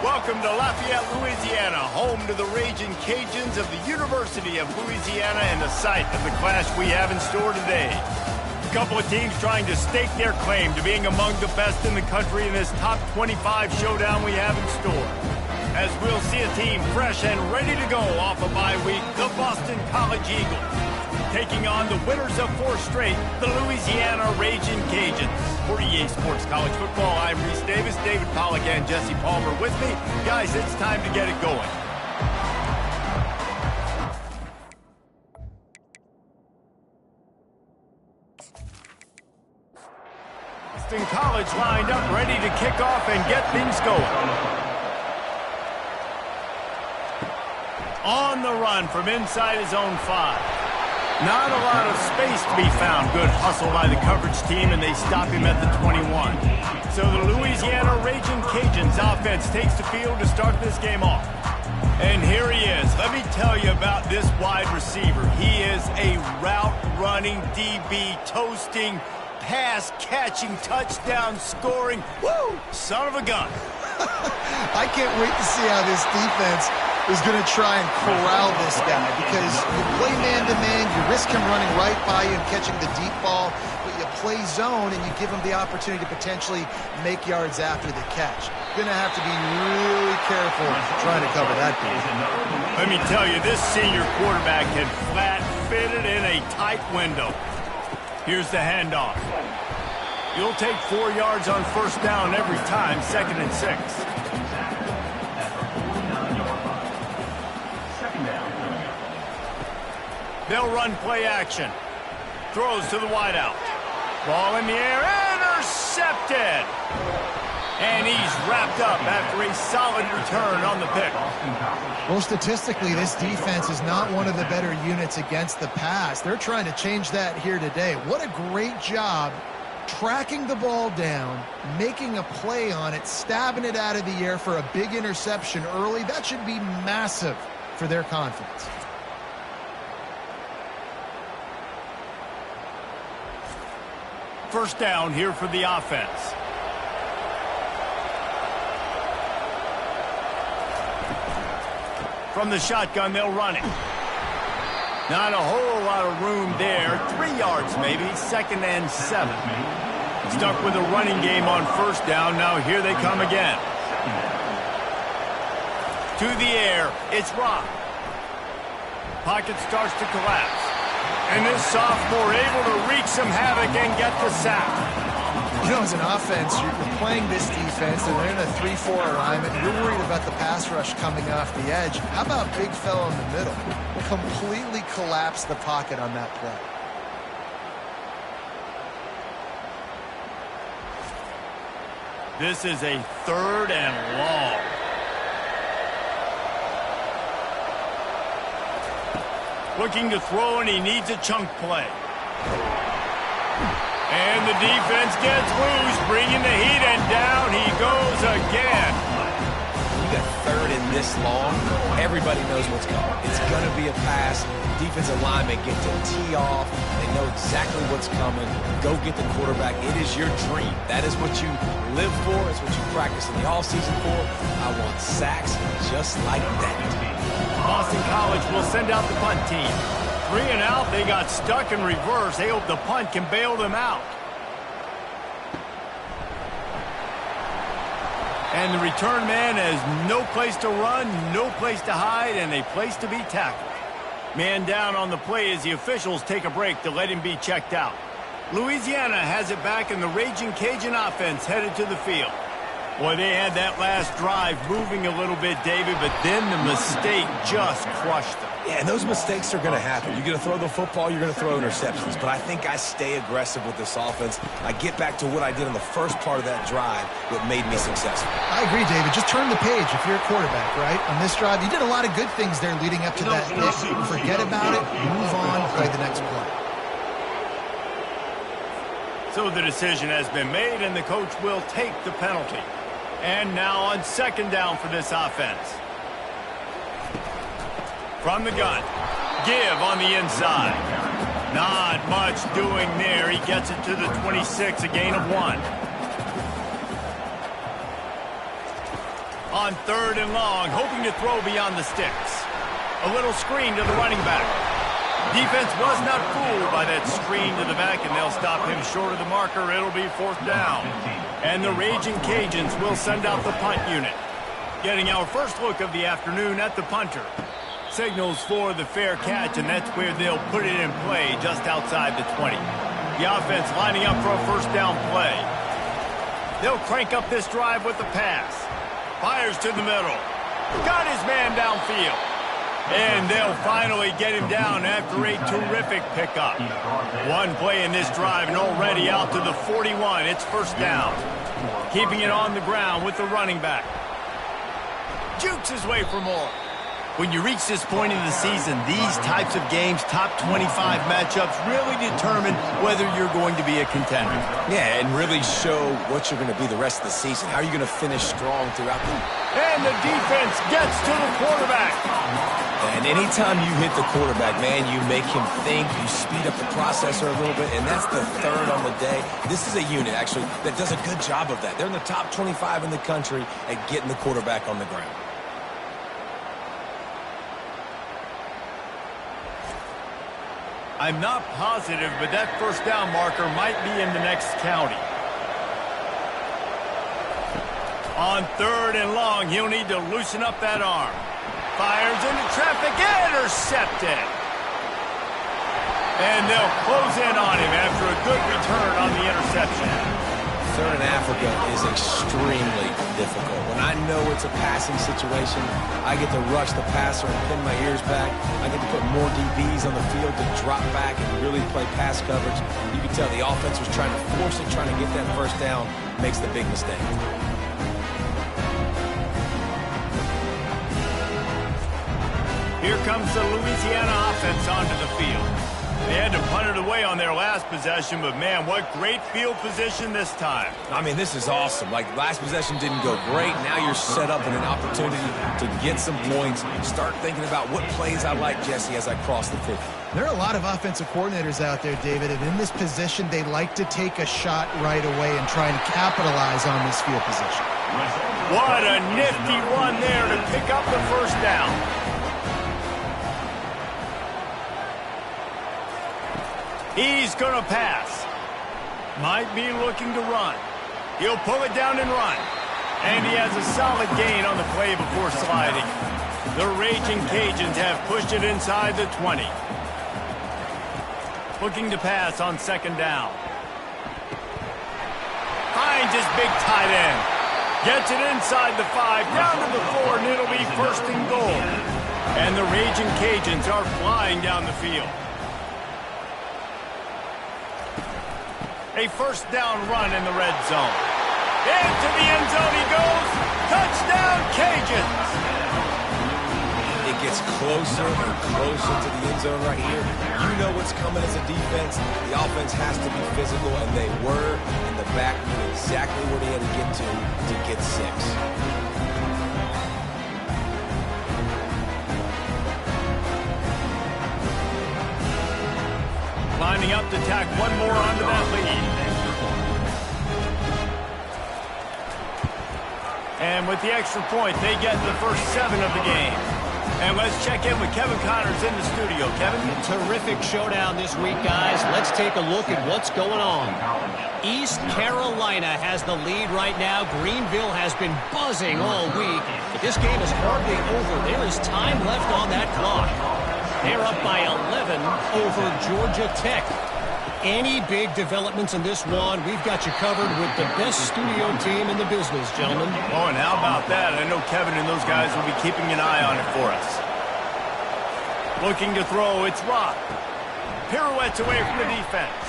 Welcome to Lafayette, Louisiana, home to the Raging Cajuns of the University of Louisiana and the site of the clash we have in store today. A couple of teams trying to stake their claim to being among the best in the country in this top 25 showdown we have in store. As we'll see a team fresh and ready to go off a bye week, the Boston College Eagles, taking on the winners of 4 straight, the Louisiana Raging Cajuns. For EA Sports College Football, I'm Reese Davis, David Pollack, and Jesse Palmer with me. Guys, it's time to get it going. Boston College lined up, ready to kick off and get things going. On the run from inside his own 5. Not a lot of space to be found. Good hustle by the coverage team, and they stop him at the 21. So the Louisiana Raging Cajuns offense takes the field to start this game off. And here he is. Let me tell you about this wide receiver. He is a route-running DB, toasting, pass-catching, touchdown-scoring, woo, son of a gun. I can't wait to see how this defense is going to try and corral this guy, because you play man-to-man, you risk him running right by you and catching the deep ball, but you play zone and you give him the opportunity to potentially make yards after the catch. You're going to have to be really careful trying to cover that piece. Let me tell you, this senior quarterback had flat-fitted in a tight window. Here's the handoff. You'll take 4 yards on first down every time, 2nd and 6. They'll run play action. Throws to the wideout. Ball in the air, intercepted. And he's wrapped up after a solid return on the pick. Well, statistically, this defense is not one of the better units against the pass. They're trying to change that here today. What a great job tracking the ball down, making a play on it, stabbing it out of the air for a big interception early. That should be massive for their confidence. First down here for the offense. From the shotgun, they'll run it. Not a whole lot of room there. 3 yards maybe, 2nd and 7. Stuck with a running game on first down. Now here they come again. To the air, it's Rock. Pocket starts to collapse. And this sophomore able to wreak some havoc and get the sack. You know, as an offense, you're playing this defense, and they're in a 3-4 alignment. You're worried about the pass rush coming off the edge. How about big fella in the middle? Completely collapse the pocket on that play. This is a 3rd and long. Looking to throw, and he needs a chunk play. And the defense gets loose, bringing the heat, and down he goes again. You got 3rd and this long, everybody knows what's coming. It's going to be a pass. Defensive linemen get to tee off. They know exactly what's coming. Go get the quarterback. It is your dream. That is what you live for. It's what you practice in the offseason for. I want sacks just like that. Boston College will send out the punt team. 3 and out, they got stuck in reverse. They hope the punt can bail them out. And the return man has no place to run, no place to hide, and a place to be tackled. Man down on the play as the officials take a break to let him be checked out. Louisiana has it back, and the Raging Cajun offense headed to the field. Boy, they had that last drive moving a little bit, David, but then the mistake just crushed them. Yeah, and those mistakes are going to happen. You're going to throw the football, you're going to throw interceptions. But I think I stay aggressive with this offense. I get back to what I did in the first part of that drive that made me successful. I agree, David. Just turn the page if you're a quarterback, right? On this drive, you did a lot of good things there leading up to that hit. Forget about it, move on, play the next play. So the decision has been made, and the coach will take the penalty. And now on 2nd down for this offense. From the gun. Give on the inside. Not much doing there. He gets it to the 26, a gain of 1. On 3rd and long, hoping to throw beyond the sticks. A little screen to the running back. Defense was not fooled by that screen to the back, and they'll stop him short of the marker. It'll be 4th down. And the Raging Cajuns will send out the punt unit. Getting our first look of the afternoon at the punter. Signals for the fair catch, and that's where they'll put it in play just outside the 20. The offense lining up for a 1st down play. They'll crank up this drive with the pass. Fires to the middle. Got his man downfield. And they'll finally get him down after a terrific pickup. One play in this drive and already out to the 41. It's 1st down. Keeping it on the ground with the running back. Jukes his way for more. When you reach this point in the season, these types of games, top 25 matchups, really determine whether you're going to be a contender. Yeah, and really show what you're going to be the rest of the season. How are you going to finish strong throughout the... And the defense gets to the quarterback. And anytime you hit the quarterback, man, you make him think, you speed up the processor a little bit, and that's the 3rd on the day. This is a unit, actually, that does a good job of that. They're in the top 25 in the country at getting the quarterback on the ground. I'm not positive, but that 1st down marker might be in the next county. On 3rd and long, he'll need to loosen up that arm. Fires into traffic, intercepted. And they'll close in on him after a good return on the interception. 3rd in Africa is extremely difficult. When I know it's a passing situation, I get to rush the passer and pin my ears back. I get to put more DBs on the field to drop back and really play pass coverage. You can tell the offense was trying to force it, trying to get that 1st down, makes the big mistake. Here comes the Louisiana offense onto the field. They had to punt it away on their last possession, but man, what great field position this time. I mean, this is awesome. Like, last possession didn't go great. Now you're set up in an opportunity to get some points. Start thinking about what plays I like, Jesse, as I cross the 50. There are a lot of offensive coordinators out there, David, and in this position, they like to take a shot right away and try and capitalize on this field position. What a nifty run there to pick up the 1st down. He's going to pass. Might be looking to run. He'll pull it down and run. And he has a solid gain on the play before sliding. The Raging Cajuns have pushed it inside the 20. Looking to pass on 2nd down. Finds his big tight end. Gets it inside the 5, down to the 4, and it'll be 1st and goal. And the Raging Cajuns are flying down the field. A 1st down run in the red zone. Into the end zone he goes. Touchdown, Cajuns! It gets closer and closer to the end zone right here. You know what's coming as a defense. The offense has to be physical, and they were. And the back knew exactly where they had to get 6. Lining up to tack one more onto that lead. And with the extra point, they get the first 7 of the game. And let's check in with Kevin Connors in the studio. Kevin? Terrific showdown this week, guys. Let's take a look at what's going on. East Carolina has the lead right now. Greenville has been buzzing all week. But this game is hardly over. There is time left on that clock. They're up by 11 over Georgia Tech. Any big developments in this one, we've got you covered with the best studio team in the business, gentlemen. Oh, and how about that? I know Kevin and those guys will be keeping an eye on it for us. Looking to throw, it's Rock. Pirouettes away from the defense.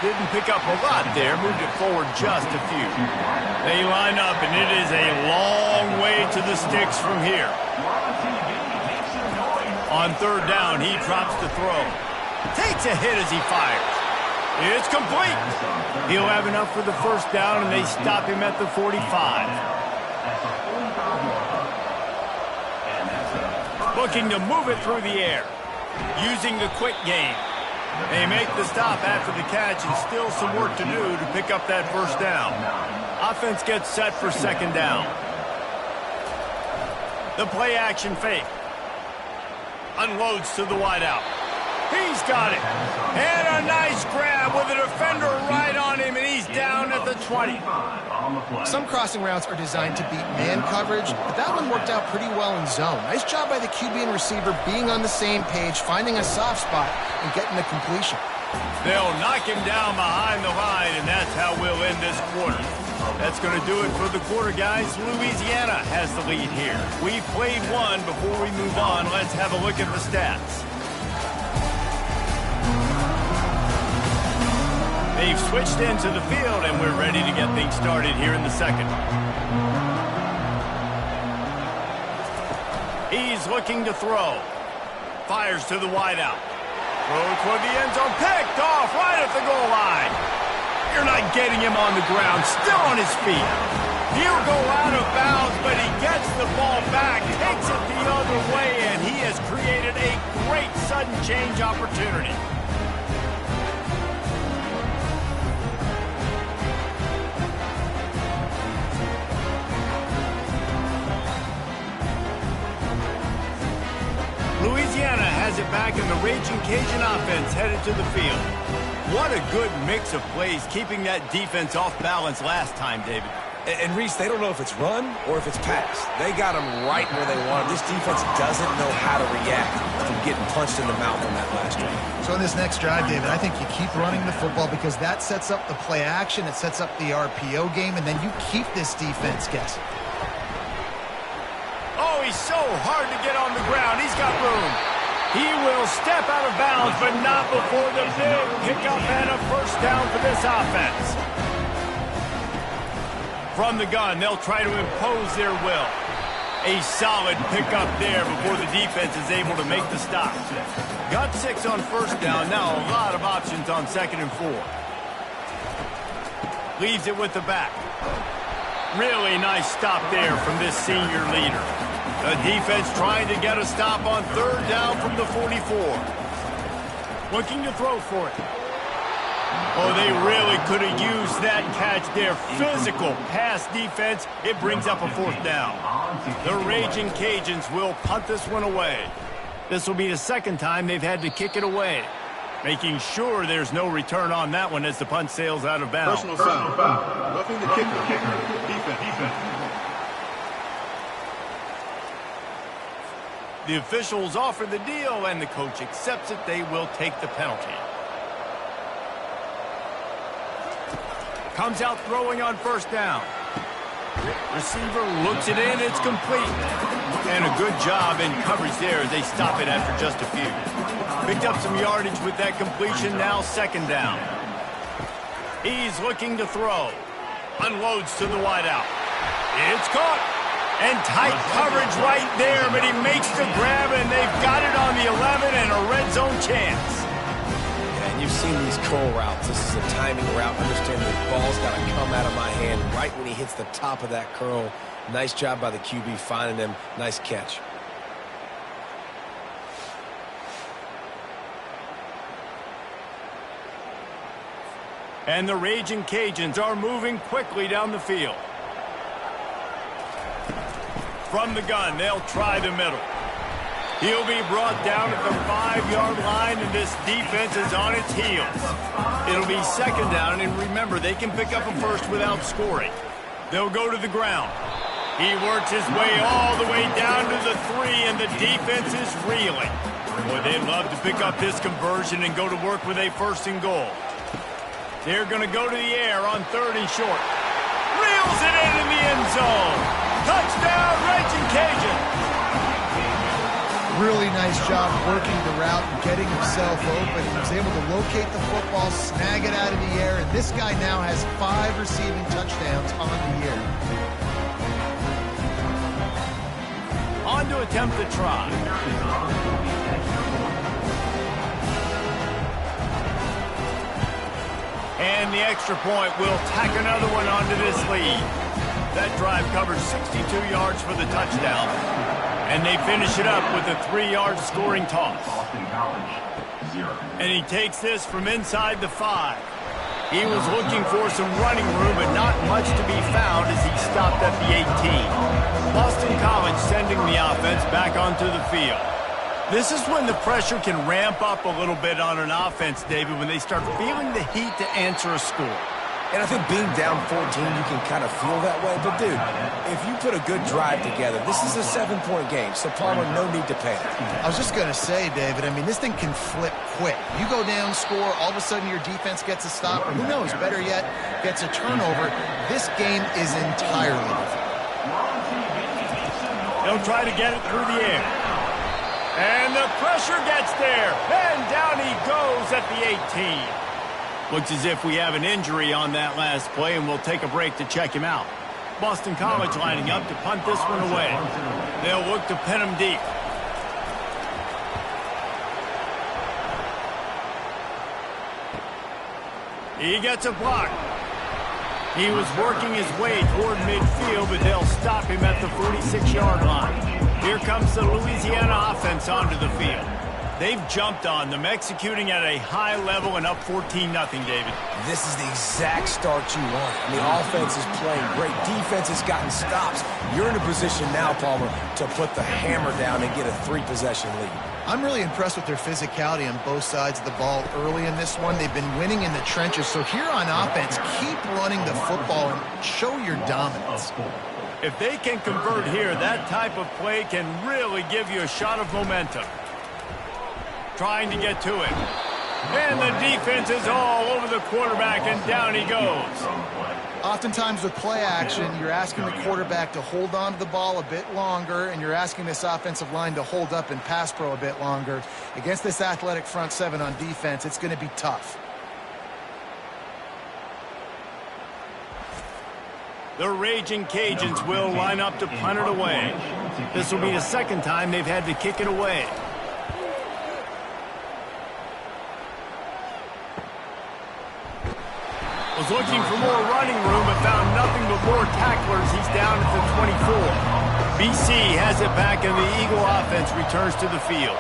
Didn't pick up a lot there, moved it forward just a few. They line up, and it is a long way to the sticks from here. On 3rd down, he drops the throw. Takes a hit as he fires. It's complete. He'll have enough for the 1st down, and they stop him at the 45. Looking to move it through the air. Using the quick game. They make the stop after the catch, and still some work to do to pick up that 1st down. Offense gets set for 2nd down. The play action fake. Unloads to the wideout. He's got it. And a nice grab with a defender right on him, and he's down at the 20. Some crossing routes are designed to beat man coverage, but that one worked out pretty well in zone. Nice job by the QB and receiver being on the same page, finding a soft spot, and getting the completion. They'll knock him down behind the line, and that's how we'll end this quarter. That's going to do it for the quarter, guys. Louisiana has the lead here. We've played one. Before we move on, let's have a look at the stats. They've switched into the field, and we're ready to get things started here in the second. He's looking to throw. Fires to the wideout. Throw toward the end zone. Picked off right at the goal line. You're not getting him on the ground. Still on his feet. He'll go out of bounds, but he gets the ball back, takes it the other way, and he has created a great sudden change opportunity. Louisiana has it back, in the Raging Cajun offense headed to the field. What a good mix of plays, keeping that defense off balance last time, David. And Reese, they don't know if it's run or if it's pass. They got them right where they want them. This defense doesn't know how to react from getting punched in the mouth on that last drive. So in this next drive, David, I think you keep running the football because that sets up the play action, it sets up the RPO game, and then you keep this defense guessing. Oh, he's so hard to get on the ground. He's got room. He will step out of bounds, but not before the big pickup and a first down for this offense. From the gun, they'll try to impose their will. A solid pickup there before the defense is able to make the stop. Got 6 on first down. Now a lot of options on 2nd and 4. Leaves it with the back. Really nice stop there from this senior leader. The defense trying to get a stop on 3rd down from the 44. Looking to throw for it. Oh, they really could have used that catch there. Physical pass defense. It brings up a 4th down. The Raging Cajuns will punt this one away. This will be the 2nd time they've had to kick it away. Making sure there's no return on that one as the punt sails out of bounds. Personal foul. Roughing the kicker. Defense. The officials offer the deal, and the coach accepts it. They will take the penalty. Comes out throwing on 1st down. Receiver looks it in. It's complete. And a good job in coverage there as they stop it after just a few. Picked up some yardage with that completion. Now 2nd down. He's looking to throw. Unloads to the wideout. It's caught. And tight coverage right there, but he makes the grab, and they've got it on the 11 and a red zone chance. Yeah, and you've seen these curl routes. This is a timing route. Understand the ball's got to come out of my hand right when he hits the top of that curl. Nice job by the QB finding him. Nice catch. And the Raging Cajuns are moving quickly down the field. From the gun, they'll try the middle. He'll be brought down at the 5-yard line, and this defense is on its heels. It'll be 2nd down, and remember, they can pick up a first without scoring. They'll go to the ground. He works his way all the way down to the 3, and the defense is reeling. Boy, they'd love to pick up this conversion and go to work with a 1st and goal. They're going to go to the air on 3rd and short. Reels it in the end zone. Touchdown, Raging Cajun. Really nice job working the route and getting himself open. He was able to locate the football, snag it out of the air, and this guy now has 5 receiving touchdowns on the year. On to attempt the try. And the extra point will tack another one onto this lead. That drive covers 62 yards for the touchdown. And they finish it up with a 3-yard scoring toss. And he takes this from inside the 5. He was looking for some running room, but not much to be found as he stopped at the 18. Boston College sending the offense back onto the field. This is when the pressure can ramp up a little bit on an offense, David, when they start feeling the heat to answer a score. And I think being down 14, you can kind of feel that way. But, dude, if you put a good drive together, this is a 7-point game, so Palmer, no need to panic. I was just going to say, David, I mean, this thing can flip quick. You go down, score, all of a sudden your defense gets a stop, or who knows, better yet, gets a turnover. This game is entirely different. They'll try to get it through the air. And the pressure gets there. And down he goes at the 18. Looks as if we have an injury on that last play, and we'll take a break to check him out. Boston College lining up to punt this one away. They'll look to pin him deep. He gets a block. He was working his way toward midfield, but they'll stop him at the 46-yard line. Here comes the Louisiana offense onto the field. They've jumped on them, executing at a high level and up 14-0, David. This is the exact start you want. I mean, offense is playing great. Defense has gotten stops. You're in a position now, Palmer, to put the hammer down and get a 3-possession lead. I'm really impressed with their physicality on both sides of the ball early in this one. They've been winning in the trenches. So here on offense, keep running the football and show your dominance. If they can convert here, that type of play can really give you a shot of momentum. Trying to get to it. And the defense is all over the quarterback, and down he goes. Oftentimes with play action, you're asking the quarterback to hold on to the ball a bit longer, and you're asking this offensive line to hold up in pass pro a bit longer. Against this athletic front seven on defense, it's going to be tough. The Raging Cajuns will line up to punt it away. This will be the second time they've had to kick it away. Was looking for more running room, but found nothing but more tacklers. He's down at the 24. BC has it back, and the Eagle offense returns to the field.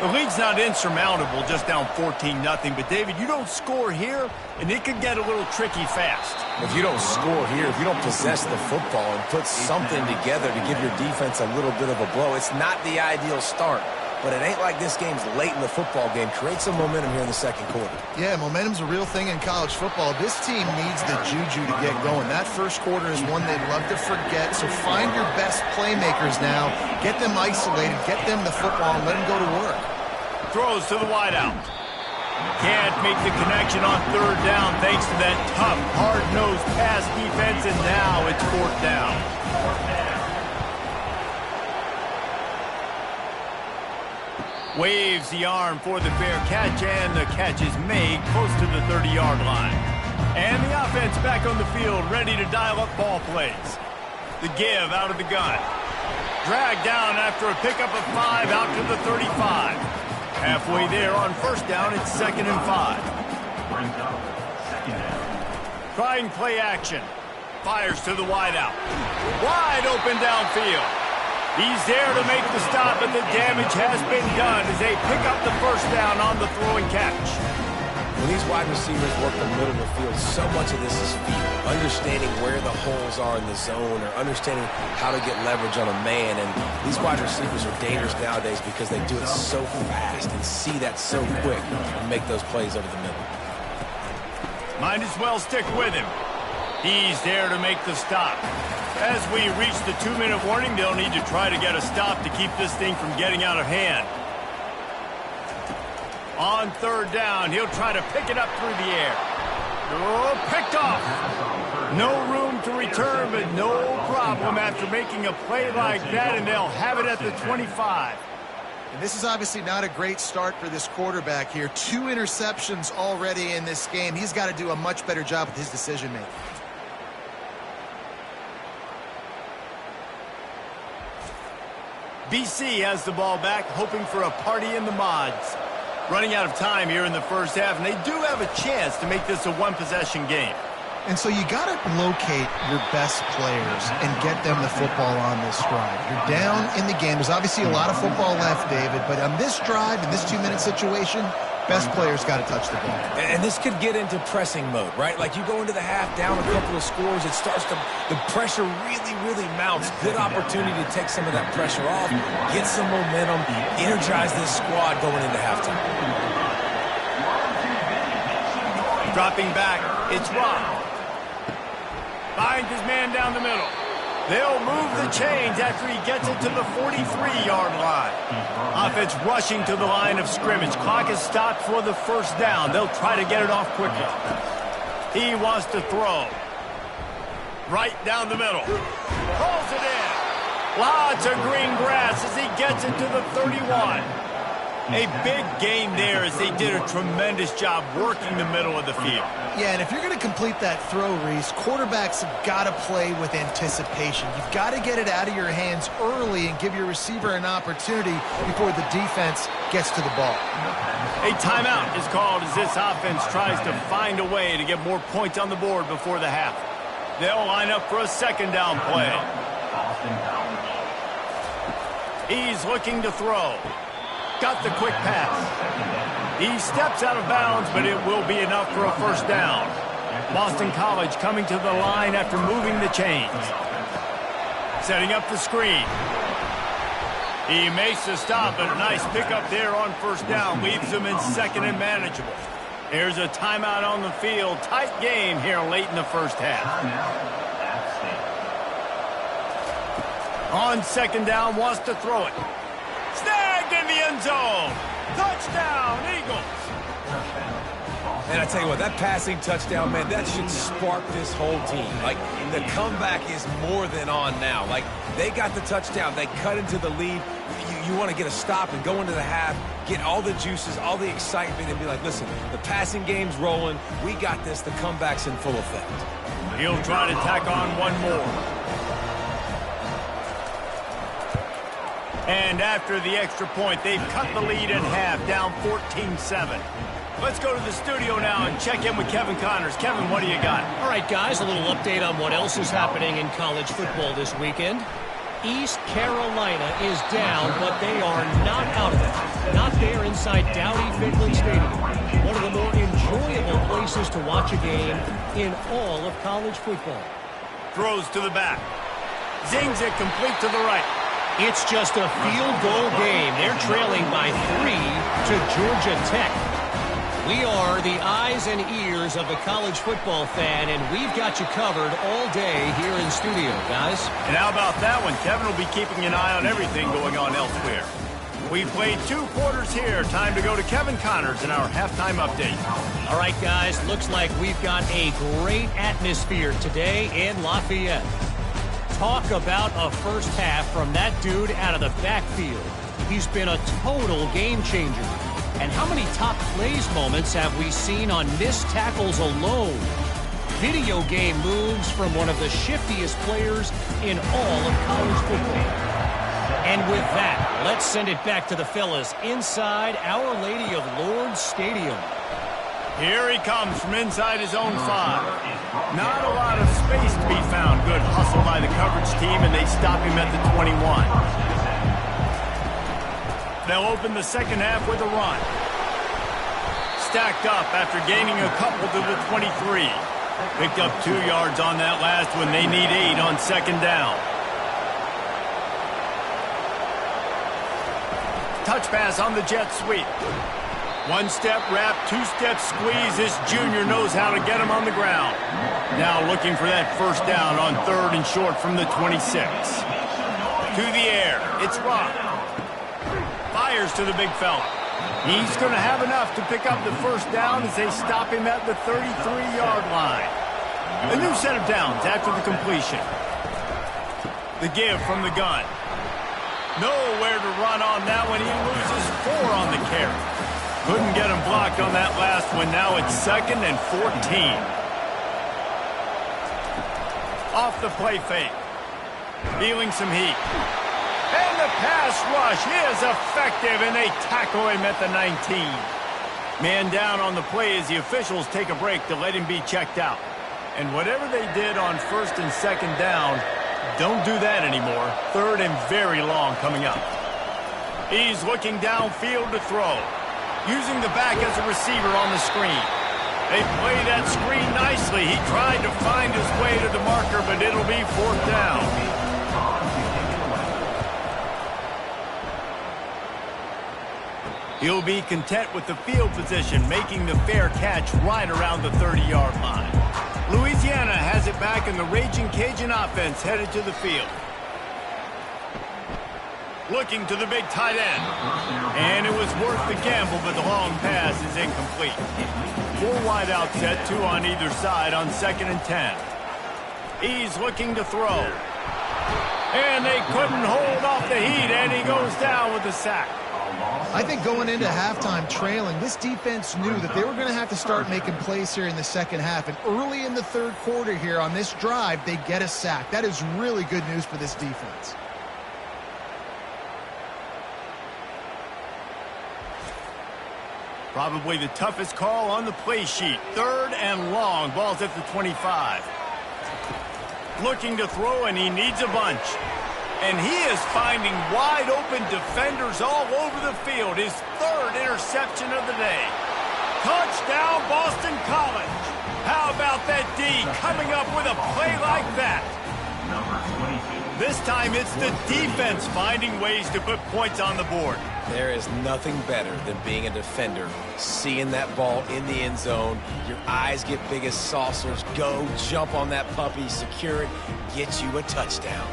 The lead's not insurmountable, just down 14-0. But, David, you don't score here, and it could get a little tricky fast. If you don't score here, if you don't possess the football and put something together to give your defense a little bit of a blow, it's not the ideal start. But it ain't like this game's late in the football game. Create some momentum here in the second quarter. Yeah, momentum's a real thing in college football. This team needs the juju to get going. That first quarter is one they'd love to forget. So find your best playmakers now. Get them isolated. Get them the football and let them go to work. Throws to the wideout. Can't make the connection on third down thanks to that tough, hard-nosed pass defense, and now it's fourth down. Waves the arm for the fair catch, and the catch is made close to the 30-yard line. And the offense back on the field, ready to dial up ball plays. The give out of the gun. Dragged down after a pickup of 5 out to the 35. Halfway there on first down, it's 2nd and 5. Trying play action. Fires to the wideout. Wide open downfield. He's there to make the stop, and the damage has been done as they pick up the first down on the throwing catch. When these wide receivers work the middle of the field, so much of this is feel. Understanding where the holes are in the zone or understanding how to get leverage on a man. And these wide receivers are dangerous nowadays because they do it so fast and see that so quick and make those plays over the middle. Might as well stick with him. He's there to make the stop. As we reach the 2-minute warning, they'll need to try to get a stop to keep this thing from getting out of hand. On third down, he'll try to pick it up through the air. Oh, picked off. No room to return, but no problem after making a play like that, and they'll have it at the 25. And this is obviously not a great start for this quarterback here. 2 interceptions already in this game. He's got to do a much better job with his decision-making. BC has the ball back, hoping for a party in the mods. Running out of time here in the first half, and they do have a chance to make this a one-possession game. And so you got to locate your best players and get them the football on this drive. You're down in the game. There's obviously a lot of football left, David, but on this drive, in this 2-minute situation, Best player's got to touch the ball. And this could get into pressing mode, right? Like you go into the half down a couple of scores, it starts to, the pressure really mounts. Good opportunity to take some of that pressure off, get some momentum, energize this squad going into halftime. Dropping back, it's Rob. Finds his man down the middle. They'll move the chains after he gets it to the 43-yard line. Offense rushing to the line of scrimmage. Clock is stopped for the first down. They'll try to get it off quickly. He wants to throw. Right down the middle. Pulls it in. Lots of green grass as he gets it to the 31. A big gain there as they did a tremendous job working the middle of the field. Yeah, and if you're going to complete that throw, Reese, quarterbacks have got to play with anticipation. You've got to get it out of your hands early and give your receiver an opportunity before the defense gets to the ball. A timeout is called as this offense tries to find a way to get more points on the board before the half. They'll line up for a second down play. He's looking to throw. Got the quick pass. He steps out of bounds, but it will be enough for a first down. Boston College coming to the line after moving the chains. Setting up the screen. He makes the stop, but a nice pickup there on first down. Leaves them in second and manageable. Here's a timeout on the field. Tight game here late in the first half. On second down, wants to throw it. Snagged in the end zone. Touchdown, Eagles. And I tell you what, that passing touchdown, man, that should spark this whole team. Like, the comeback is more than on now. Like, they got the touchdown. They cut into the lead. You want to get a stop and go into the half, get all the juices, all the excitement, and be like, listen, the passing game's rolling. We got this. The comeback's in full effect. He'll try to tack on one more. And after the extra point, they've cut the lead in half, down 14-7. Let's go to the studio now and check in with Kevin Connors. Kevin, what do you got? All right, guys, a little update on what else is happening in college football this weekend. East Carolina is down, but they are not out of it. Not there inside Dowdy-Ficklen Stadium. One of the more enjoyable places to watch a game in all of college football. Throws to the back. Zings it complete to the right. It's just a field goal game. They're trailing by 3 to Georgia Tech. We are the eyes and ears of the college football fan, and we've got you covered all day here in studio, guys. And how about that one? Kevin will be keeping an eye on everything going on elsewhere. We've played 2 quarters here. Time to go to Kevin Connors in our halftime update. All right, guys, looks like we've got a great atmosphere today in Lafayette. Talk about a first half from that dude out of the backfield. He's been a total game changer. And how many top plays moments have we seen on missed tackles alone? Video game moves from one of the shiftiest players in all of college football. And with that, let's send it back to the fellas inside Our Lady of Lourdes Stadium. Here he comes from inside his own 5. Not a lot of space to be found. Good hustle by the coverage team, and they stop him at the 21. They'll open the second half with a run. Stacked up after gaining a couple to the 23. Picked up 2 yards on that last one. They need 8 on second down. Touch pass on the jet sweep. 1-step wrap, 2-step squeeze. This junior knows how to get him on the ground. Now looking for that first down on 3rd and short from the 26. To the air. It's Rock. Fires to the big fella. He's going to have enough to pick up the first down as they stop him at the 33-yard line. A new set of downs after the completion. The give from the gun. Nowhere to run on that one. He loses 4 on the carry. Couldn't get him blocked on that last one. Now it's 2nd and 14. Off the play fake. Feeling some heat. And the pass rush is effective, and they tackle him at the 19. Man down on the play as the officials take a break to let him be checked out. And whatever they did on 1st and 2nd down, don't do that anymore. 3rd and very long coming up. He's looking downfield to throw. using the back as a receiver on the screen. They play that screen nicely. He tried to find his way to the marker, but it'll be 4th down. He'll be content with the field position, making the fair catch right around the 30-yard line. Louisiana has it back, and the Raging Cajun offense headed to the field. Looking to the big tight end. And it was worth the gamble, but the long pass is incomplete. 4 wide out set, 2 on either side on 2nd and 10. He's looking to throw. And they couldn't hold off the heat, and he goes down with a sack. I think going into halftime trailing, this defense knew that they were going to have to start making plays here in the second half. And early in the 3rd quarter here on this drive, they get a sack. That is really good news for this defense. Probably the toughest call on the play sheet. 3rd and long. Ball's at the 25. Looking to throw, and he needs a bunch. And he is finding wide open defenders all over the field. His 3rd interception of the day. Touchdown, Boston College. How about that D coming up with a play like that? This time it's the defense finding ways to put points on the board. There is nothing better than being a defender, seeing that ball in the end zone. Your eyes get big as saucers. Go, jump on that puppy, secure it, get you a touchdown.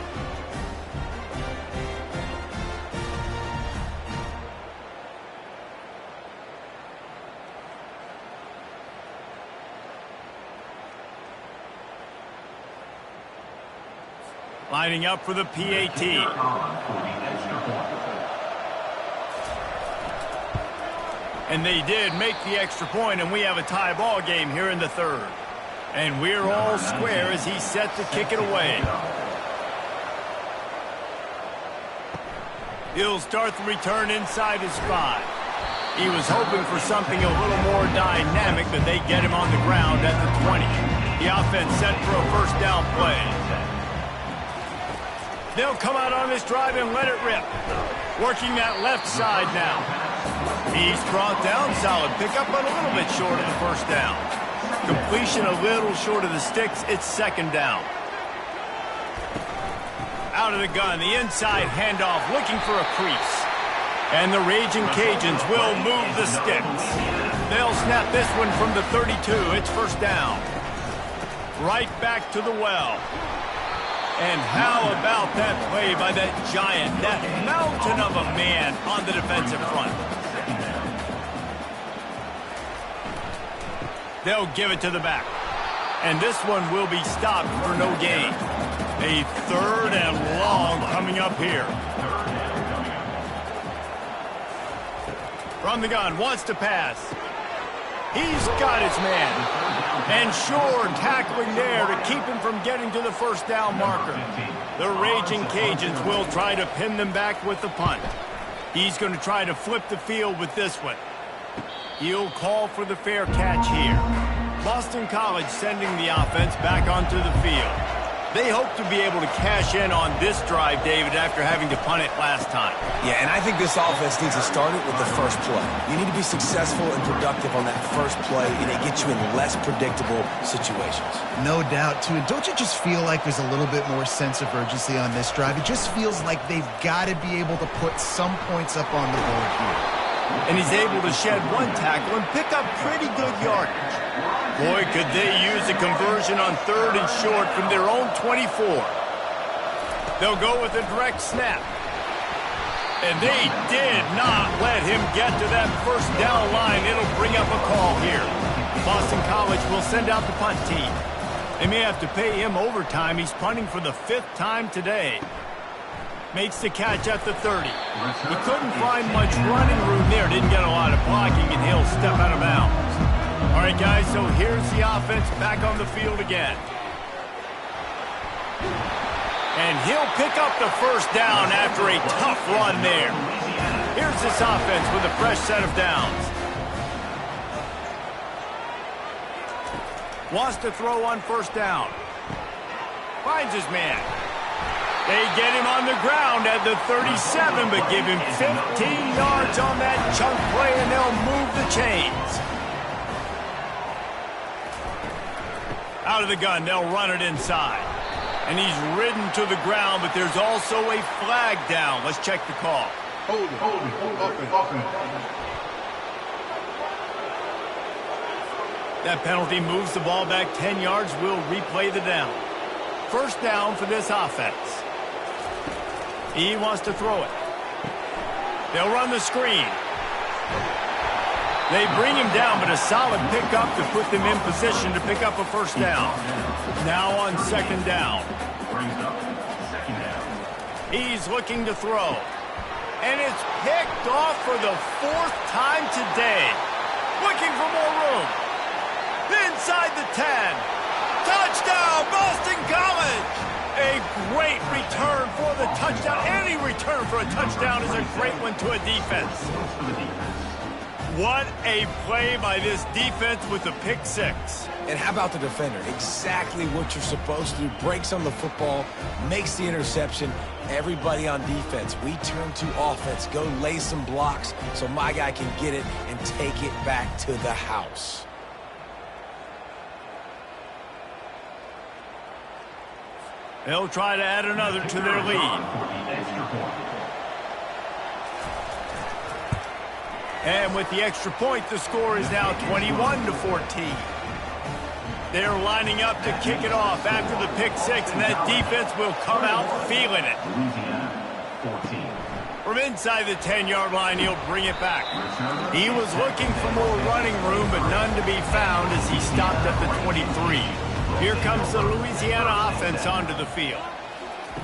Lining up for the PAT. And they did make the extra point, and we have a tie ball game here in the 3rd. And we're all square as he's set to kick it away. He'll start the return inside his 5. He was hoping for something a little more dynamic, but they get him on the ground at the 20. The offense set for a 1st down play. They'll come out on this drive and let it rip. Working that left side now. He's brought down solid pickup, but a little bit short of the 1st down. Completion a little short of the sticks. It's 2nd down. Out of the gun, the inside handoff, looking for a crease. And the Raging Cajuns will move the sticks. They'll snap this one from the 32. It's 1st down. Right back to the well. And how about that play by that giant, that mountain of a man on the defensive front? They'll give it to the back. And this one will be stopped for no gain. A 3rd and long coming up here. From the gun, wants to pass. He's got his man. And sure, tackling there to keep him from getting to the 1st down marker. The Raging Cajuns will try to pin them back with the punt. He's going to try to flip the field with this one. He'll call for the fair catch here. Boston College sending the offense back onto the field. They hope to be able to cash in on this drive, David, after having to punt it last time. Yeah, and I think this offense needs to start it with the 1st play. You need to be successful and productive on that 1st play, and it gets you in less predictable situations. No doubt, too. And don't you just feel like there's a little bit more sense of urgency on this drive? It just feels like they've got to be able to put some points up on the board here. And he's able to shed 1 tackle and pick up pretty good yardage. Boy, could they use a conversion on 3rd and short from their own 24. They'll go with a direct snap. And they did not let him get to that 1st down line. It'll bring up a call here. Boston College will send out the punt team. They may have to pay him overtime. He's punting for the 5th time today. Makes the catch at the 30. He couldn't find much running room there. Didn't get a lot of blocking, and he'll step out of bounds. All right, guys, so here's the offense back on the field again. And he'll pick up the 1st down after a tough run there. Here's this offense with a fresh set of downs. Wants to throw on 1st down. Finds his man. They get him on the ground at the 37, but give him 15 yards on that chunk play, and they'll move the chains. Out of the gun, they'll run it inside. And he's ridden to the ground, but there's also a flag down. Let's check the call. Hold it. Offense. That penalty moves the ball back 10 yards. We'll replay the down. First down for this offense. He wants to throw it. They'll run the screen. They bring him down, but a solid pickup to put them in position to pick up a first down. Now on second down. He's looking to throw. And it's picked off for the fourth time today. Looking for more room. Inside the 10. Touchdown, Boston College! A great return for the touchdown. Any return for a touchdown is a great one to a defense. What a play by this defense with the pick six. And how about the defender? Exactly what you're supposed to do. Breaks on the football, makes the interception. Everybody on defense, we turn to offense. Go lay some blocks so my guy can get it and take it back to the house. They'll try to add another to their lead. And with the extra point, the score is now 21-14. They're lining up to kick it off after the pick six, and that defense will come out feeling it. From inside the 10-yard line, he'll bring it back. He was looking for more running room, but none to be found as he stopped at the 23. Here comes the Louisiana offense onto the field.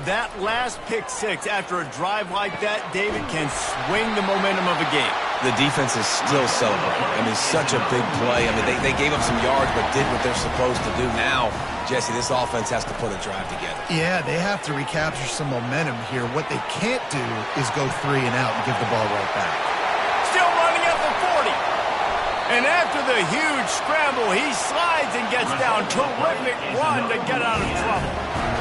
That last pick six after a drive like that, David, can swing the momentum of a game. The defense is still celebrating. I mean, such a big play. I mean, they gave up some yards but did what they're supposed to do. Now, Jesse, this offense has to put a drive together. Yeah, they have to recapture some momentum here. What they can't do is go 3 and out and give the ball right back. Still running at the 40. And after the huge scramble, he slides and gets down. Terrific run to get out of trouble.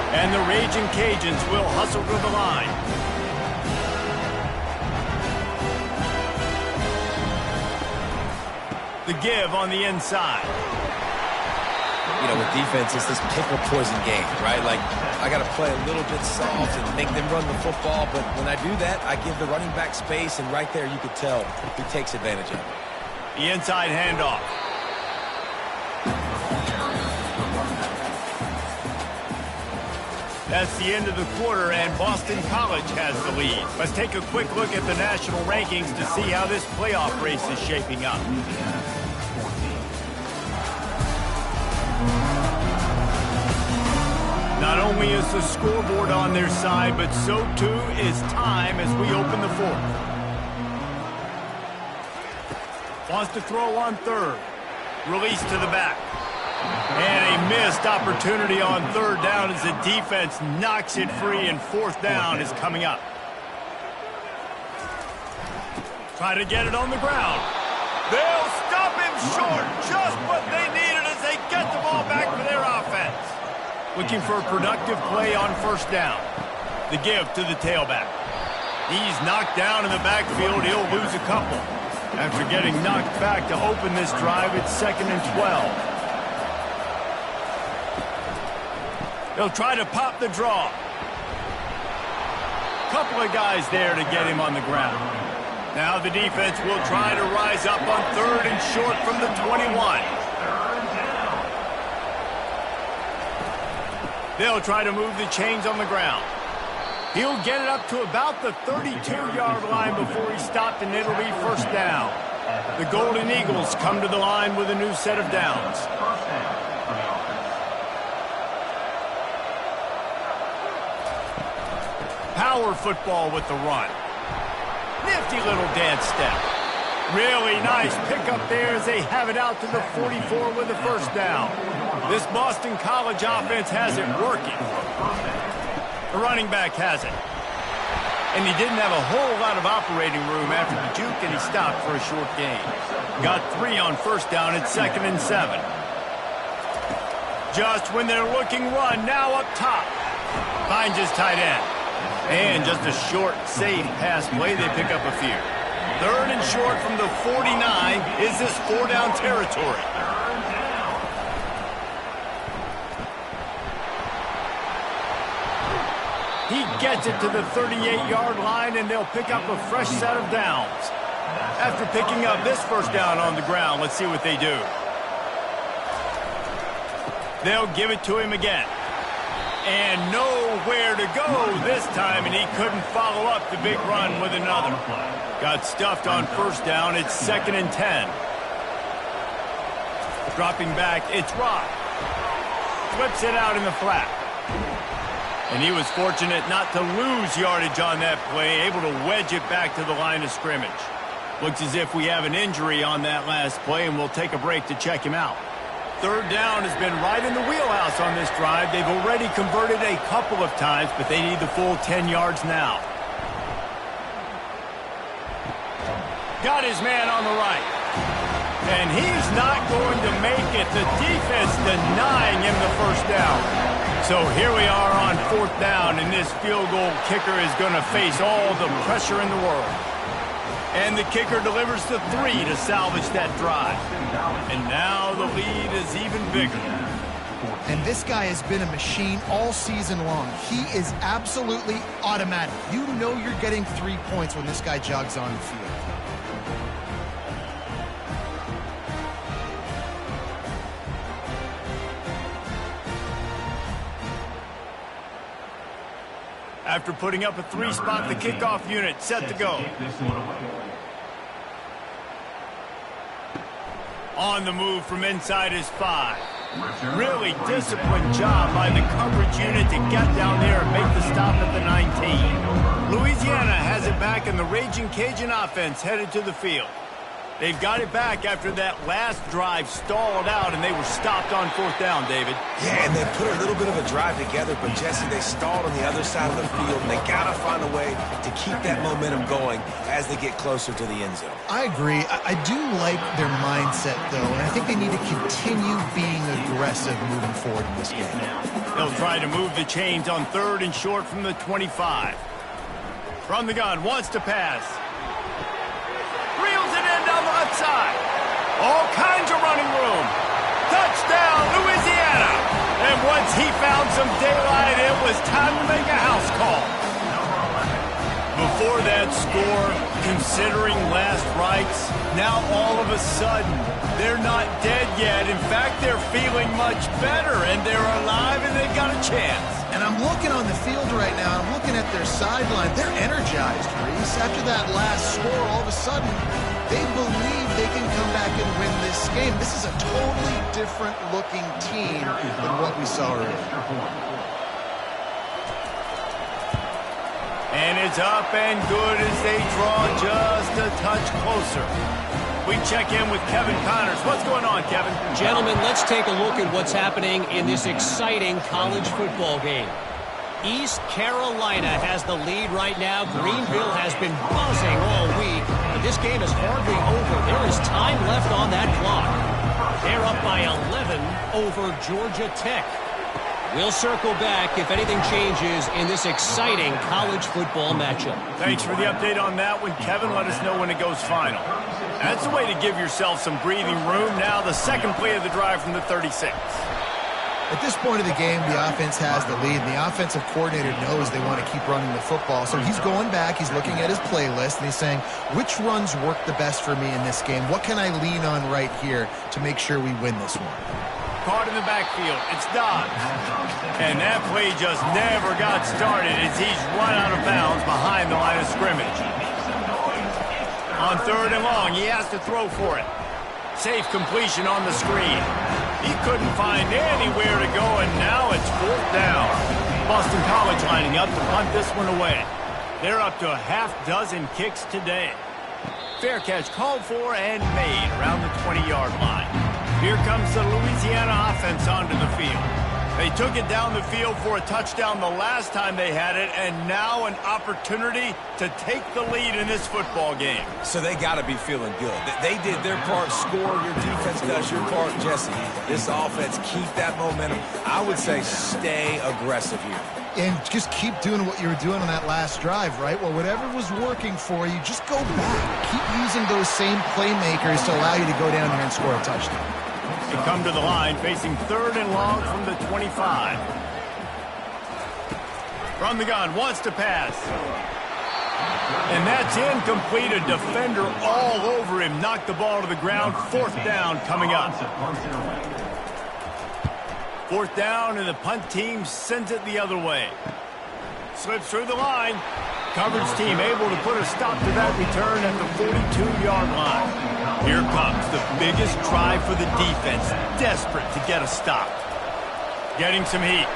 And the Raging Cajuns will hustle to the line. The give on the inside. You know, with defense, it's this pick or poison game, right? Like, I got to play a little bit soft and make them run the football. But when I do that, I give the running back space. And right there, you could tell he takes advantage of it. The inside handoff. That's the end of the quarter, and Boston College has the lead. Let's take a quick look at the national rankings to see how this playoff race is shaping up. Not only is the scoreboard on their side, but so too is time as we open the fourth. Wants to throw on third. Release to the back. And a missed opportunity on third down as the defense knocks it free, and fourth down is coming up. Try to get it on the ground. They'll stop him short. Just what they needed as they get the ball back for their offense. Looking for a productive play on first down. The give to the tailback. He's knocked down in the backfield. He'll lose a couple. After getting knocked back to open this drive, it's 2nd and 12. They'll try to pop the draw. Couple of guys there to get him on the ground. Now the defense will try to rise up on third and short from the 21. They'll try to move the chains on the ground. He'll get it up to about the 32-yard line before he's stopped, and it'll be first down. The Golden Eagles come to the line with a new set of downs. Power football with the run. Nifty little dance step. Really nice pickup there as they have it out to the 44 with the first down. This Boston College offense has it working. The running back has it. And he didn't have a whole lot of operating room after the juke, and he stopped for a short gain. Got 3 on first down at 2nd and 7. Just when they're looking run, now up top. Finds his tight end. And just a short, safe pass play. They pick up a few. 3rd and short from the 49. Is this 4-down territory? He gets it to the 38-yard line, and they'll pick up a fresh set of downs. After picking up this first down on the ground, let's see what they do. They'll give it to him again. And nowhere to go this time, and he couldn't follow up the big run with another. Got stuffed on first down. It's 2nd and 10. Dropping back, it's Rock. Flips it out in the flat. And he was fortunate not to lose yardage on that play, able to wedge it back to the line of scrimmage. Looks as if we have an injury on that last play, and we'll take a break to check him out. 3rd down has been right in the wheelhouse on this drive. They've already converted a couple of times, but they need the full 10 yards now. Got his man on the right. And he's not going to make it. The defense denying him the first down. So here we are on 4th down, and this field goal kicker is going to face all the pressure in the world. And the kicker delivers the 3 to salvage that drive. And now the lead is even bigger. And this guy has been a machine all season long. He is absolutely automatic. You know you're getting 3 points when this guy jogs on the field. After putting up a 3-spot, the kickoff unit set to go. On the move from inside his 5. Really disciplined job by the coverage unit to get down there and make the stop at the 19. Louisiana has it back, and the Raging Cajun offense headed to the field. They've got it back after that last drive stalled out, and they were stopped on 4th down, David. Yeah, and they put a little bit of a drive together, but, Jesse, they stalled on the other side of the field, and they got to find a way to keep that momentum going as they get closer to the end zone. I agree. I do like their mindset, though, and I think they need to continue being aggressive moving forward in this game. They'll try to move the chains on 3rd and short from the 25. From the gun, wants to pass. Reels it in down the left side. All kinds of running room. Touchdown, Louisiana. And once he found some daylight, it was time to make a house call. Before that score, considering last rites, now all of a sudden, they're not dead yet. In fact, they're feeling much better, and they're alive, and they've got a chance. And I'm looking on the field right now, I'm looking at their sideline. They're energized, Reese. After that last score, all of a sudden, they believe they can come back and win this game. This is a totally different-looking team than what we saw earlier. And it's up and good as they draw just a touch closer. We check in with Kevin Connors. What's going on, Kevin? Gentlemen, let's take a look at what's happening in this exciting college football game. East Carolina has the lead right now. Greenville has been buzzing all week, but this game is hardly over. There is time left on that clock. They're up by 11 over Georgia Tech. We'll circle back if anything changes in this exciting college football matchup. Thanks for the update on that one, Kevin. Let us know when it goes final. That's a way to give yourself some breathing room. Now the second play of the drive from the 36. At this point of the game, the offense has the lead, and the offensive coordinator knows they want to keep running the football. So he's going back, he's looking at his playlist, and he's saying, which runs work the best for me in this game? What can I lean on right here to make sure we win this one? Caught in the backfield. It's Dobbs. And that play just never got started as he's run out of bounds behind the line of scrimmage. On 3rd and long, he has to throw for it. Safe completion on the screen. He couldn't find anywhere to go, and now it's 4th down. Boston College lining up to punt this one away. They're up to a half-dozen kicks today. Fair catch called for and made around the 20-yard line. Here comes the Louisiana offense onto the field. They took it down the field for a touchdown the last time they had it, and now an opportunity to take the lead in this football game. So they got to be feeling good. They did their part, score, your defense does your part, Jesse. This offense, keep that momentum. I would say stay aggressive here. And just keep doing what you were doing on that last drive, right? Well, whatever was working for you, just go back. Keep using those same playmakers to allow you to go down here and score a touchdown. They come to the line facing 3rd and long from the 25. From the gun, wants to pass. And that's incomplete. A defender all over him. Knocked the ball to the ground. 4th down coming up. 4th down, and the punt team sends it the other way. Slips through the line. Coverage team able to put a stop to that return at the 42-yard line. Here comes the biggest drive for the defense. Desperate to get a stop. Getting some heat.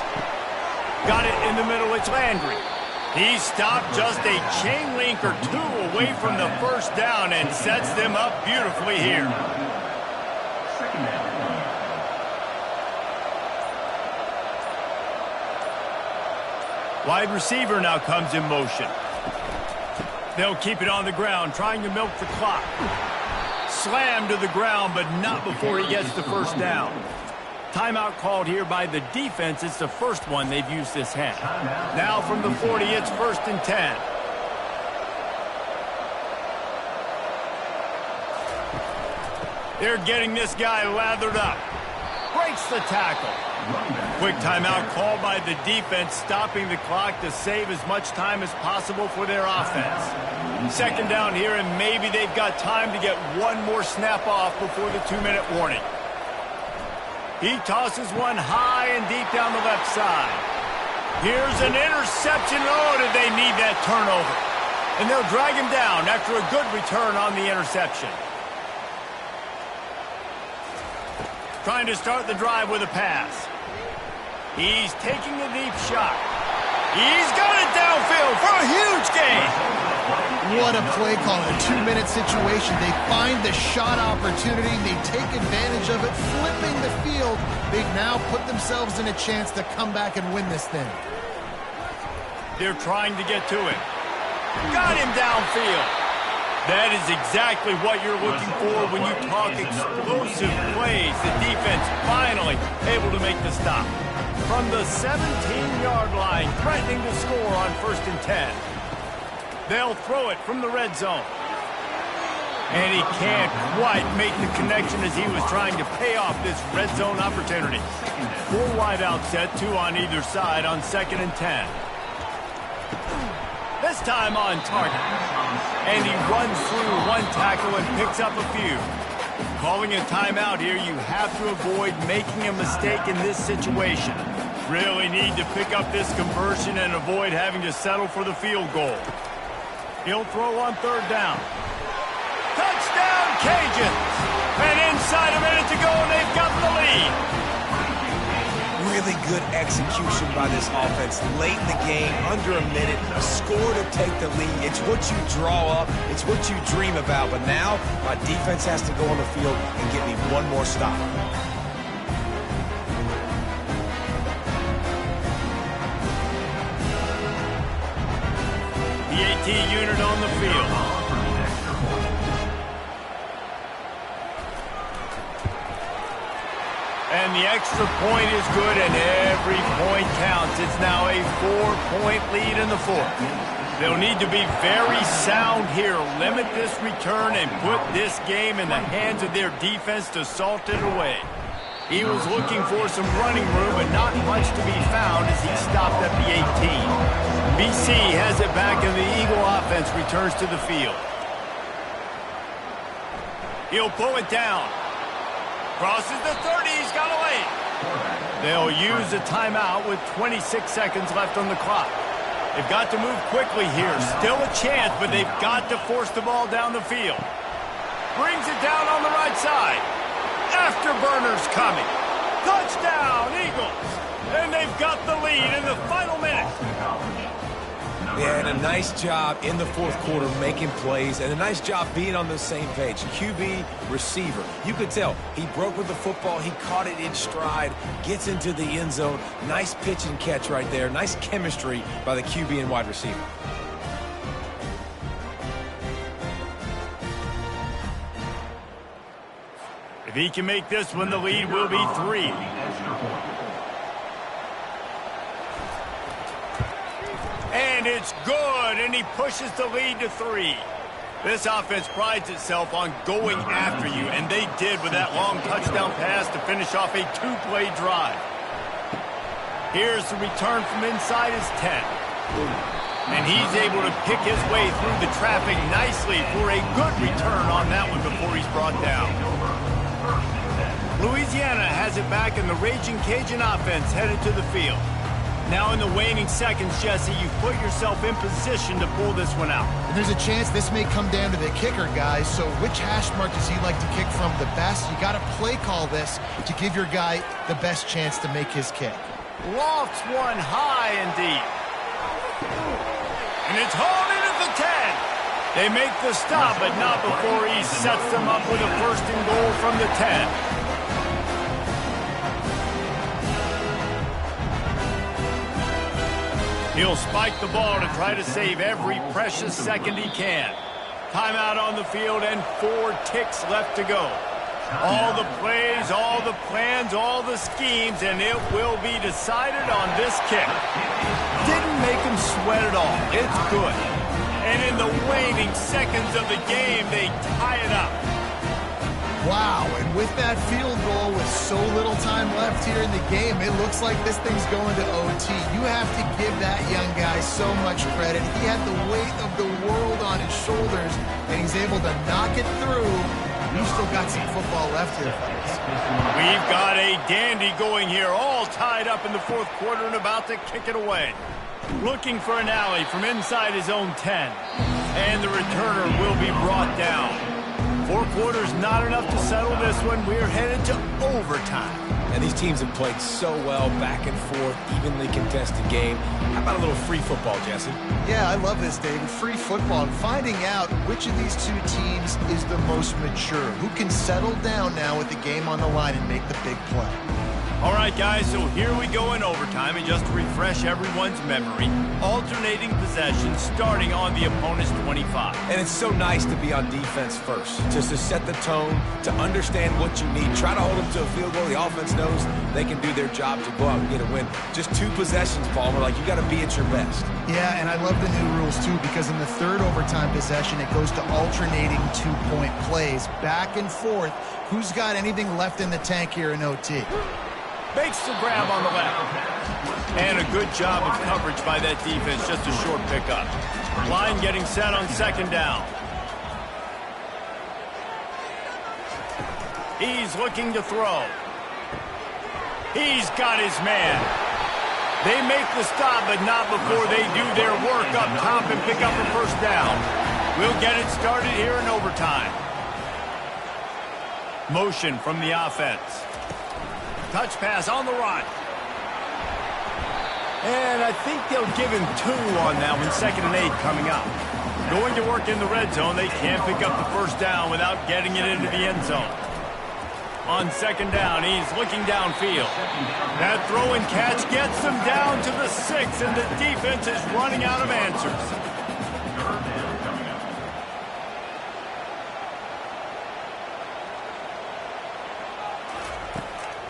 Got it in the middle. It's Landry. He stopped just a chain link or two away from the 1st down and sets them up beautifully here. Wide receiver now comes in motion. They'll keep it on the ground, trying to milk the clock. Slammed to the ground, but not before he gets the 1st down. Timeout called here by the defense. It's the first one they've used this half. Now from the 40, it's 1st and 10. They're getting this guy lathered up. Breaks the tackle. Quick timeout called by the defense, stopping the clock to save as much time as possible for their offense. 2nd down here, and maybe they've got time to get one more snap off before the 2-minute warning. He tosses one high and deep down the left side. Here's an interception. Oh, did they need that turnover? And they'll drag him down after a good return on the interception. Trying to start the drive with a pass. He's taking a deep shot. He's got it downfield for a huge gain. What a play call in a 2-minute situation. They find the shot opportunity. They take advantage of it, flipping the field. They've now put themselves in a chance to come back and win this thing. They're trying to get to it. Got him downfield. That is exactly what you're looking for when you talk explosive plays. The defense finally able to make the stop. From the 17-yard line, threatening to score on 1st and 10. They'll throw it from the red zone. And he can't quite make the connection as he was trying to pay off this red zone opportunity. 4 wide out set, 2 on either side on 2nd and 10. This time on target. And he runs through one tackle and picks up a few. Calling a timeout here, you have to avoid making a mistake in this situation. Really need to pick up this conversion and avoid having to settle for the field goal. He'll throw on 3rd down. Touchdown, Cajuns! And inside a minute to go, and they've got the lead. Really good execution by this offense. Late in the game, under a minute, a score to take the lead. It's what you draw up. It's what you dream about. But now, my defense has to go on the field and get me one more stop. The AT unit on the field. And the extra point is good, and every point counts. It's now a 4-point lead in the 4th. They'll need to be very sound here, limit this return, and put this game in the hands of their defense to salt it away. He was looking for some running room, but not much to be found as he stopped at the 18. BC has it back, and the Eagle offense returns to the field. He'll pull it down. Crosses the 30, he's got away. They'll use a timeout with 26 seconds left on the clock. They've got to move quickly here. Still a chance, but they've got to force the ball down the field. Brings it down on the right side. Afterburners coming. Touchdown, Eagles. And they've got the lead in the final minute. Yeah, and a nice job in the fourth quarter making plays, and a nice job being on the same page. QB, receiver. You could tell he broke with the football. He caught it in stride, gets into the end zone. Nice pitch and catch right there. Nice chemistry by the QB and wide receiver. If he can make this one, the lead will be 3. And it's good, and he pushes the lead to 3. This offense prides itself on going after you, and they did with that long touchdown pass to finish off a 2-play drive. Here's the return from inside his 10. And he's able to pick his way through the traffic nicely for a good return on that one before he's brought down. Louisiana has it back, and the Raging Cajun offense headed to the field. Now in the waning seconds, Jesse, you've put yourself in position to pull this one out. And there's a chance this may come down to the kicker, guys. So which hash mark does he like to kick from the best? You got to play call this to give your guy the best chance to make his kick. Lofts one high and deep. And it's hauled in at the 10. They make the stop, but not before he sets them up with a first and goal from the 10. He'll spike the ball to try to save every precious second he can. Timeout on the field and 4 ticks left to go. All the plays, all the plans, all the schemes, and it will be decided on this kick. Didn't make him sweat at all. It's good. And in the waning seconds of the game, they tie it up. Wow, and with that field goal with so little time left here in the game, it looks like this thing's going to OT. You have to give that young guy so much credit. He had the weight of the world on his shoulders, and he's able to knock it through. We've still got some football left here, fellas. We've got a dandy going here, all tied up in the fourth quarter and about to kick it away. Looking for an alley from inside his own 10. And the returner will be brought down. 4 quarters not enough to settle this one. We're headed to overtime. And these teams have played so well, back and forth, evenly contested game. How about a little free football, Jesse? Yeah, I love this, David. Free football. And finding out which of these 2 teams is the most mature. Who can settle down now with the game on the line and make the big play. All right, guys, so here we go in overtime, and just to refresh everyone's memory, alternating possessions starting on the opponent's 25. And it's so nice to be on defense first, just to set the tone, to understand what you need. Try to hold them to a field goal. The offense knows they can do their job to go out and get a win. Just 2 possessions, Palmer, like you got to be at your best. Yeah, and I love the new rules, too, because in the 3rd overtime possession, it goes to alternating 2-point plays, back and forth. Who's got anything left in the tank here in OT? Makes the grab on the left. And a good job of coverage by that defense, just a short pickup. Line getting set on 2nd down. He's looking to throw. He's got his man. They make the stop, but not before they do their work up top and pick up a first down. We'll get it started here in overtime. Motion from the offense. Touch pass on the run. And I think they'll give him 2 on that one. 2nd and 8 coming up. Going to work in the red zone. They can't pick up the first down without getting it into the end zone. On 2nd down, he's looking downfield. That throw and catch gets them down to the 6, and the defense is running out of answers.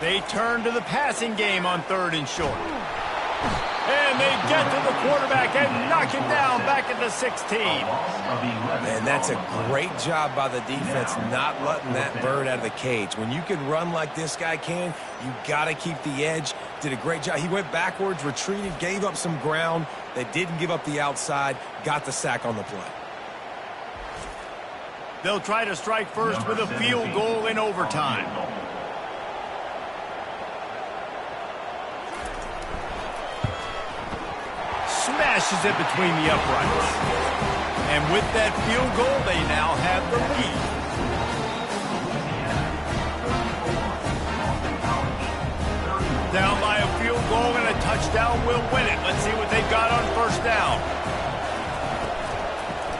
They turn to the passing game on 3rd and short. And they get to the quarterback and knock him down back at the 16. And that's a great job by the defense not letting that bird out of the cage. When you can run like this guy can, you got to keep the edge. Did a great job. He went backwards, retreated, gave up some ground. They didn't give up the outside, got the sack on the play. They'll try to strike first with a field goal in overtime. Smashes it between the uprights. And with that field goal, they now have the lead. Down by a field goal and a touchdown will win it. Let's see what they've got on 1st down.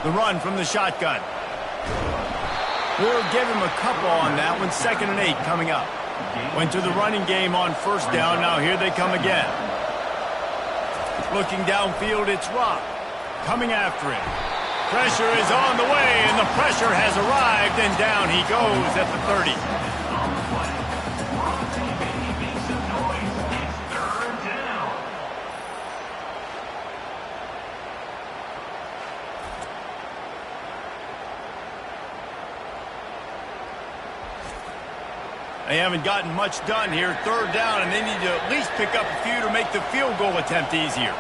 The run from the shotgun. We'll give him a couple on that one. 2nd and 8 coming up. Went to the running game on 1st down. Now here they come again. Looking downfield, it's Rock. Coming after him. Pressure is on the way, and the pressure has arrived, and down he goes at the 30. They haven't gotten much done here. 3rd down, and they need to at least pick up a few to make the field goal attempt easier.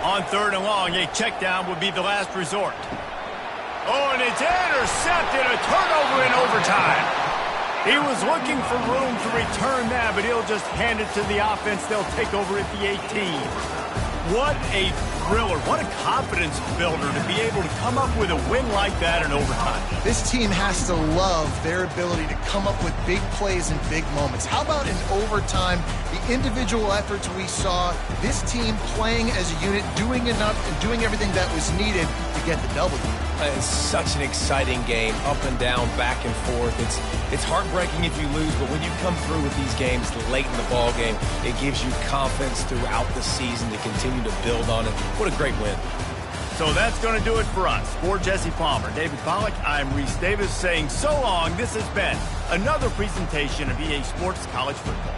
On 3rd and long, a check down would be the last resort. Oh, and it's intercepted. A turnover in overtime. He was looking for room to return that, but he'll just hand it to the offense. They'll take over at the 18. What a thriller. What a confidence builder to be able to come up with a win like that in overtime. This team has to love their ability to come up with big plays in big moments. How about in overtime, the individual efforts we saw, this team playing as a unit, doing enough and doing everything that was needed to get the W. It's such an exciting game, up and down, back and forth. It's heartbreaking if you lose, but when you come through with these games late in the ball game, it gives you confidence throughout the season to continue to build on it. What a great win. So that's going to do it for us. For Jesse Palmer, David Pollack, I'm Reese Davis saying so long. This has been another presentation of EA Sports College Football.